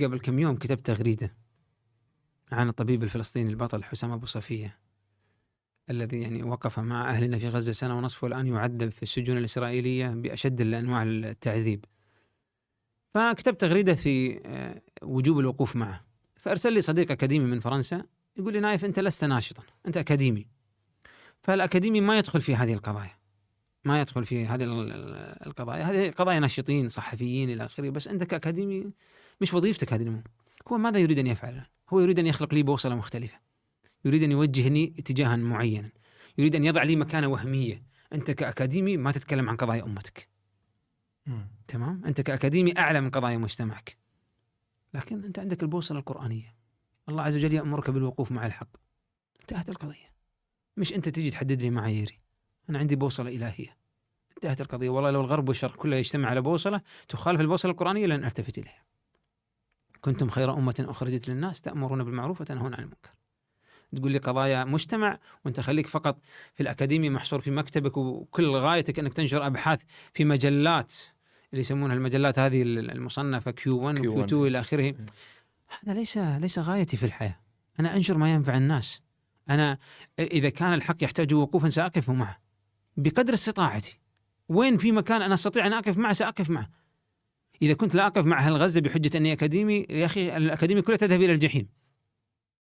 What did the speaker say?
قبل كم يوم كتبت تغريدة عن الطبيب الفلسطيني البطل حسام أبو صفية، الذي يعني وقف مع أهلنا في غزة 1.5 سنة والآن يعذب في السجون الإسرائيلية بأشد أنواع التعذيب. فكتبت تغريدة في وجوب الوقوف معه، فأرسل لي صديق أكاديمي من فرنسا يقول لي: نايف، أنت لست ناشطا، أنت أكاديمي، فالأكاديمي ما يدخل في هذه القضايا، ما يدخل في هذه القضايا، هذه قضايا ناشطين صحفيين إلى آخره، بس أنت كأكاديمي مش وظيفتك هذه الأمور. هو ماذا يريد أن يفعل؟ هو يريد أن يخلق لي بوصلة مختلفة، يريد أن يوجهني اتجاها معينا، يريد أن يضع لي مكانة وهمية. أنت كأكاديمي ما تتكلم عن قضايا أمتك، تمام؟ أنت كأكاديمي أعلى من قضايا مجتمعك، لكن أنت عندك البوصلة القرآنية، الله عز وجل يأمرك بالوقوف مع الحق. انتهت القضية، مش أنت تيجي تحدد لي معاييري، أنا عندي بوصلة إلهية، انتهت القضية. والله لو الغرب والشرق كله يجتمع على بوصلة تخالف البوصلة القرآنية لن ألتفت إليها. كنتم خير أمة أخرجت للناس تأمرون بالمعروف وتنهون عن المنكر. تقول لي قضايا مجتمع وانت خليك فقط في الأكاديمية محصور في مكتبك، وكل غايتك أنك تنشر أبحاث في مجلات اللي يسمونها المجلات هذه المصنفة Q1 و Q2 إلى آخره. هذا ليس غايتي في الحياة. أنا أنشر ما ينفع الناس. أنا إذا كان الحق يحتاج وقوفا سأقف معه بقدر استطاعتي، وين في مكان أنا أستطيع أن أقف معه سأقف معه. إذا كنت لا أقف مع أهل غزة بحجة أني أكاديمي، يا أخي الأكاديمي كلها تذهب إلى الجحيم.